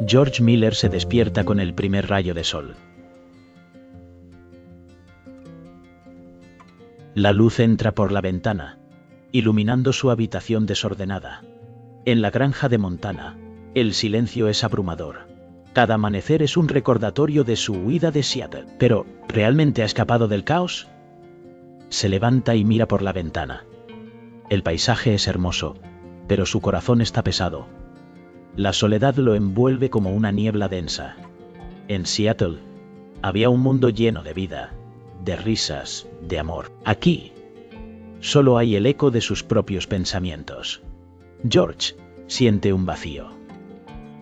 George Miller se despierta con el primer rayo de sol. La luz entra por la ventana, iluminando su habitación desordenada. En la granja de Montana, el silencio es abrumador. Cada amanecer es un recordatorio de su huida de Seattle. Pero, ¿realmente ha escapado del caos? Se levanta y mira por la ventana. El paisaje es hermoso, pero su corazón está pesado. La soledad lo envuelve como una niebla densa. En Seattle, había un mundo lleno de vida, de risas, de amor. Aquí, solo hay el eco de sus propios pensamientos. George siente un vacío.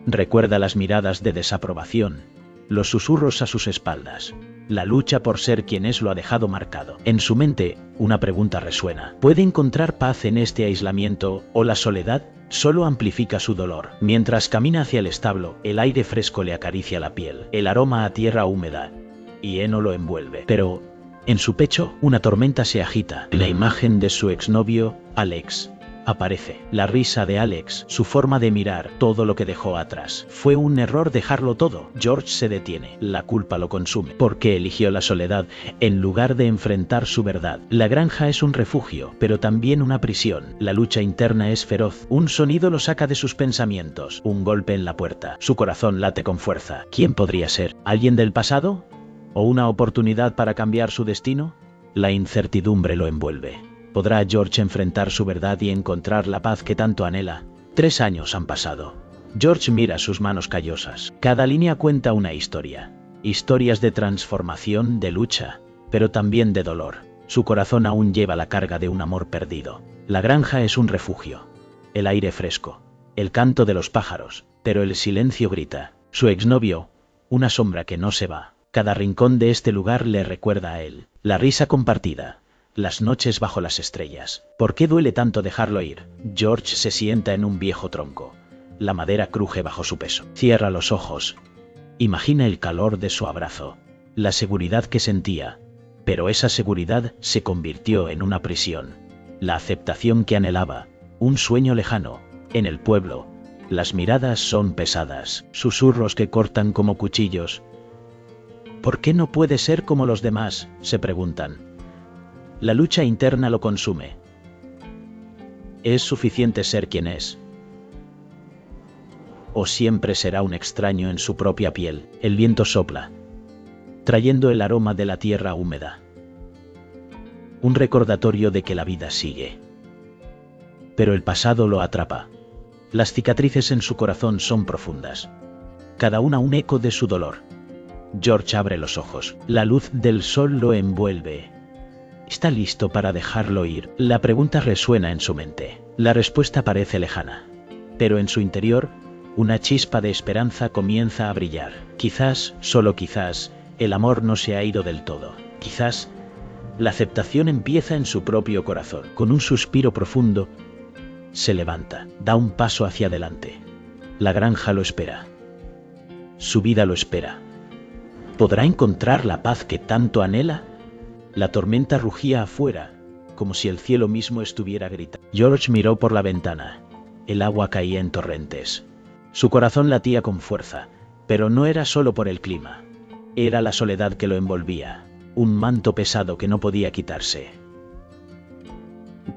Recuerda las miradas de desaprobación, los susurros a sus espaldas. La lucha por ser quien es lo ha dejado marcado. En su mente, una pregunta resuena. ¿Puede encontrar paz en este aislamiento o la soledad solo amplifica su dolor? Mientras camina hacia el establo, el aire fresco le acaricia la piel, el aroma a tierra húmeda y heno lo envuelve. Pero, en su pecho, una tormenta se agita. La imagen de su exnovio, Alex, aparece. La risa de Alex, su forma de mirar, todo lo que dejó atrás. Fue un error dejarlo todo. George se detiene. La culpa lo consume. ¿Por qué eligió la soledad en lugar de enfrentar su verdad? La granja es un refugio, pero también una prisión. La lucha interna es feroz. Un sonido lo saca de sus pensamientos. Un golpe en la puerta. Su corazón late con fuerza. ¿Quién podría ser? ¿Alguien del pasado? ¿O una oportunidad para cambiar su destino? La incertidumbre lo envuelve. ¿Podrá George enfrentar su verdad y encontrar la paz que tanto anhela? 3 años han pasado. George mira sus manos callosas. Cada línea cuenta una historia. Historias de transformación, de lucha, pero también de dolor. Su corazón aún lleva la carga de un amor perdido. La granja es un refugio. El aire fresco, el canto de los pájaros, pero el silencio grita. Su exnovio, una sombra que no se va. Cada rincón de este lugar le recuerda a él. La risa compartida. Las noches bajo las estrellas. ¿Por qué duele tanto dejarlo ir? George se sienta en un viejo tronco. La madera cruje bajo su peso. Cierra los ojos. Imagina el calor de su abrazo, la seguridad que sentía. Pero esa seguridad se convirtió en una prisión. La aceptación que anhelaba, un sueño lejano. En el pueblo, las miradas son pesadas, susurros que cortan como cuchillos. ¿Por qué no puede ser como los demás?, se preguntan. La lucha interna lo consume. ¿Es suficiente ser quien es? ¿O siempre será un extraño en su propia piel? El viento sopla, trayendo el aroma de la tierra húmeda. Un recordatorio de que la vida sigue. Pero el pasado lo atrapa. Las cicatrices en su corazón son profundas. Cada una un eco de su dolor. George abre los ojos. La luz del sol lo envuelve. ¿Está listo para dejarlo ir? La pregunta resuena en su mente. La respuesta parece lejana. Pero en su interior, una chispa de esperanza comienza a brillar. Quizás, solo quizás, el amor no se ha ido del todo. Quizás, la aceptación empieza en su propio corazón. Con un suspiro profundo, se levanta, da un paso hacia adelante. La granja lo espera. Su vida lo espera. ¿Podrá encontrar la paz que tanto anhela? La tormenta rugía afuera, como si el cielo mismo estuviera gritando. George miró por la ventana. El agua caía en torrentes. Su corazón latía con fuerza, pero no era solo por el clima. Era la soledad que lo envolvía, un manto pesado que no podía quitarse.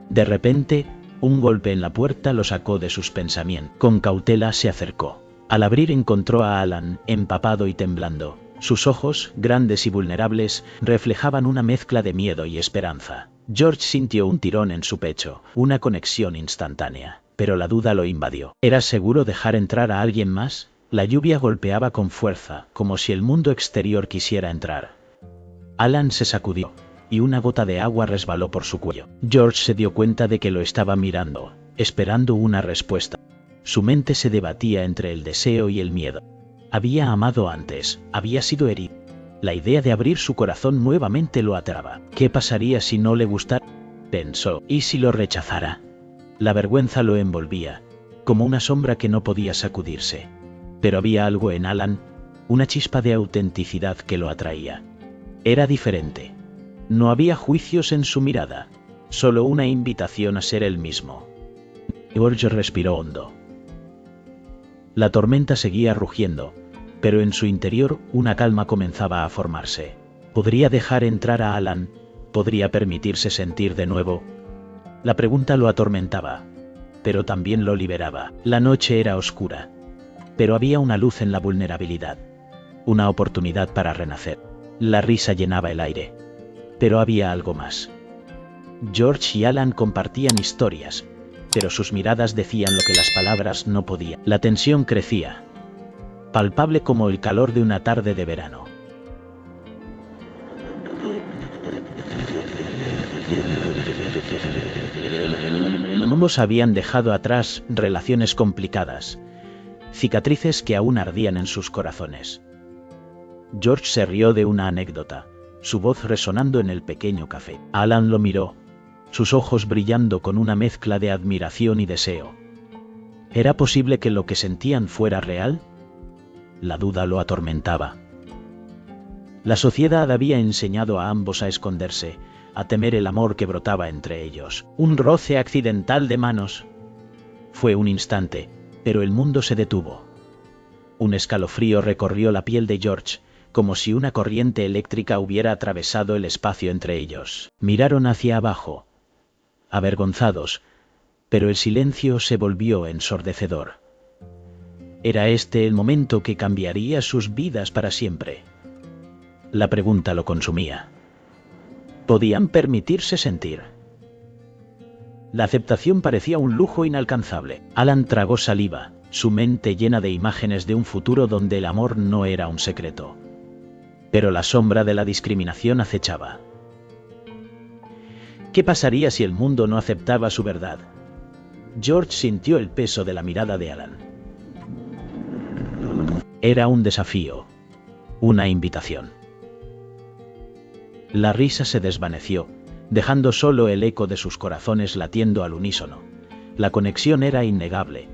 De repente, un golpe en la puerta lo sacó de sus pensamientos. Con cautela se acercó. Al abrir encontró a Alan, empapado y temblando. Sus ojos, grandes y vulnerables, reflejaban una mezcla de miedo y esperanza. George sintió un tirón en su pecho, una conexión instantánea. Pero la duda lo invadió. ¿Era seguro dejar entrar a alguien más? La lluvia golpeaba con fuerza, como si el mundo exterior quisiera entrar. Alan se sacudió, y una gota de agua resbaló por su cuello. George se dio cuenta de que lo estaba mirando, esperando una respuesta. Su mente se debatía entre el deseo y el miedo. Había amado antes, había sido herido. La idea de abrir su corazón nuevamente lo aterraba. ¿Qué pasaría si no le gustara?, pensó. ¿Y si lo rechazara? La vergüenza lo envolvía, como una sombra que no podía sacudirse. Pero había algo en Alan, una chispa de autenticidad que lo atraía. Era diferente. No había juicios en su mirada, solo una invitación a ser él mismo. George respiró hondo. La tormenta seguía rugiendo, pero en su interior una calma comenzaba a formarse. ¿Podría dejar entrar a Alan? ¿Podría permitirse sentir de nuevo? La pregunta lo atormentaba, pero también lo liberaba. La noche era oscura, pero había una luz en la vulnerabilidad, una oportunidad para renacer. La risa llenaba el aire, pero había algo más. George y Alan compartían historias, pero sus miradas decían lo que las palabras no podían. La tensión crecía, palpable como el calor de una tarde de verano. Ambos habían dejado atrás relaciones complicadas, cicatrices que aún ardían en sus corazones. George se rió de una anécdota, su voz resonando en el pequeño café. Alan lo miró, sus ojos brillando con una mezcla de admiración y deseo. ¿Era posible que lo que sentían fuera real? La duda lo atormentaba. La sociedad había enseñado a ambos a esconderse, a temer el amor que brotaba entre ellos. Un roce accidental de manos. Fue un instante, pero el mundo se detuvo. Un escalofrío recorrió la piel de George, como si una corriente eléctrica hubiera atravesado el espacio entre ellos. Miraron hacia abajo, avergonzados, pero el silencio se volvió ensordecedor. ¿Era este el momento que cambiaría sus vidas para siempre? La pregunta lo consumía. ¿Podían permitirse sentir? La aceptación parecía un lujo inalcanzable. Alan tragó saliva, su mente llena de imágenes de un futuro donde el amor no era un secreto. Pero la sombra de la discriminación acechaba. ¿Qué pasaría si el mundo no aceptaba su verdad? George sintió el peso de la mirada de Alan. Era un desafío, una invitación. La risa se desvaneció, dejando solo el eco de sus corazones latiendo al unísono. La conexión era innegable,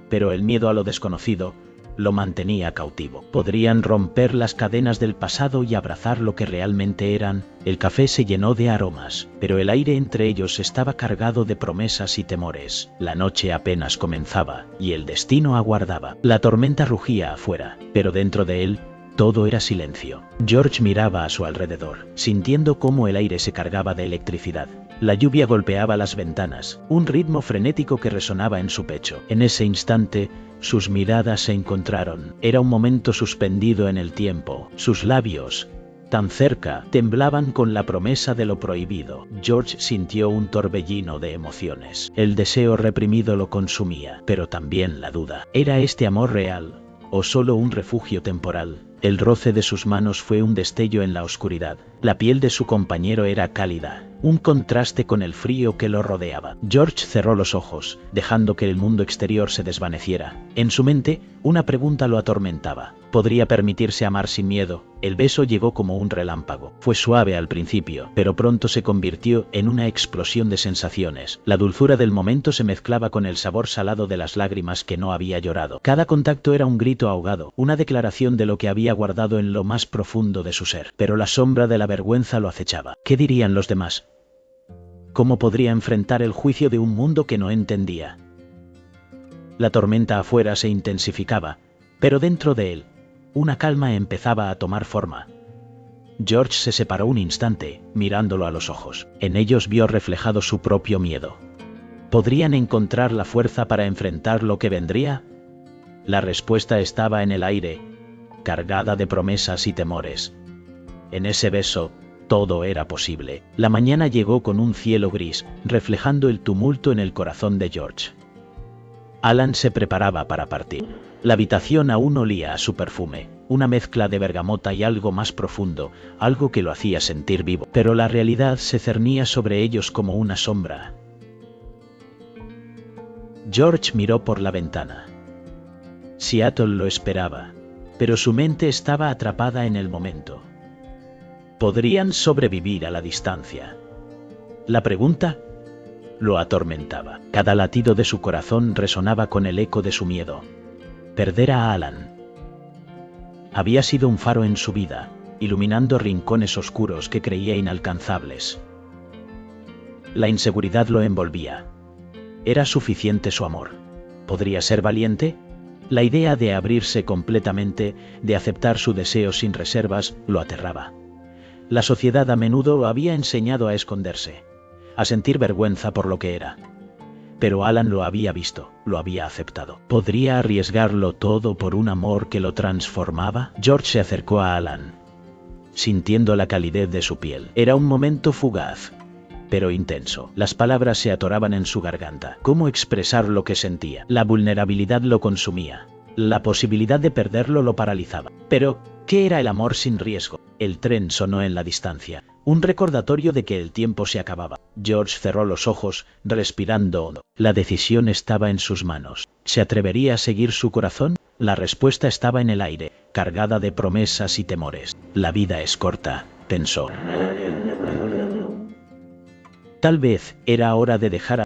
pero el miedo a lo desconocido lo mantenía cautivo. Podrían romper las cadenas del pasado y abrazar lo que realmente eran. El café se llenó de aromas, pero el aire entre ellos estaba cargado de promesas y temores. La noche apenas comenzaba, y el destino aguardaba. La tormenta rugía afuera, pero dentro de él, todo era silencio. George miraba a su alrededor, sintiendo cómo el aire se cargaba de electricidad. La lluvia golpeaba las ventanas, un ritmo frenético que resonaba en su pecho. En ese instante, sus miradas se encontraron. Era un momento suspendido en el tiempo. Sus labios, tan cerca, temblaban con la promesa de lo prohibido. George sintió un torbellino de emociones. El deseo reprimido lo consumía, pero también la duda. ¿Era este amor real, o solo un refugio temporal? El roce de sus manos fue un destello en la oscuridad. La piel de su compañero era cálida, un contraste con el frío que lo rodeaba. George cerró los ojos, dejando que el mundo exterior se desvaneciera. En su mente, una pregunta lo atormentaba. ¿Podría permitirse amar sin miedo? El beso llegó como un relámpago. Fue suave al principio, pero pronto se convirtió en una explosión de sensaciones. La dulzura del momento se mezclaba con el sabor salado de las lágrimas que no había llorado. Cada contacto era un grito ahogado, una declaración de lo que había guardado en lo más profundo de su ser. Pero la sombra de la vergüenza lo acechaba. ¿Qué dirían los demás? ¿Cómo podría enfrentar el juicio de un mundo que no entendía? La tormenta afuera se intensificaba, pero dentro de él, una calma empezaba a tomar forma. George se separó un instante, mirándolo a los ojos. En ellos vio reflejado su propio miedo. ¿Podrían encontrar la fuerza para enfrentar lo que vendría? La respuesta estaba en el aire, cargada de promesas y temores. En ese beso, todo era posible. La mañana llegó con un cielo gris, reflejando el tumulto en el corazón de George. Alan se preparaba para partir. La habitación aún olía a su perfume, una mezcla de bergamota y algo más profundo, algo que lo hacía sentir vivo. Pero la realidad se cernía sobre ellos como una sombra. George miró por la ventana. Seattle lo esperaba, pero su mente estaba atrapada en el momento. ¿Podrían sobrevivir a la distancia? La pregunta lo atormentaba. Cada latido de su corazón resonaba con el eco de su miedo. Perder a Alan. Había sido un faro en su vida, iluminando rincones oscuros que creía inalcanzables. La inseguridad lo envolvía. ¿Era suficiente su amor? ¿Podría ser valiente? La idea de abrirse completamente, de aceptar su deseo sin reservas, lo aterraba. La sociedad a menudo lo había enseñado a esconderse, a sentir vergüenza por lo que era. Pero Alan lo había visto, lo había aceptado. ¿Podría arriesgarlo todo por un amor que lo transformaba? George se acercó a Alan, sintiendo la calidez de su piel. Era un momento fugaz, pero intenso. Las palabras se atoraban en su garganta. ¿Cómo expresar lo que sentía? La vulnerabilidad lo consumía. La posibilidad de perderlo lo paralizaba. Pero, ¿qué era el amor sin riesgo? El tren sonó en la distancia, un recordatorio de que el tiempo se acababa. George cerró los ojos, respirando hondo. La decisión estaba en sus manos. ¿Se atrevería a seguir su corazón? La respuesta estaba en el aire, cargada de promesas y temores. La vida es corta, pensó. Tal vez era hora de dejar a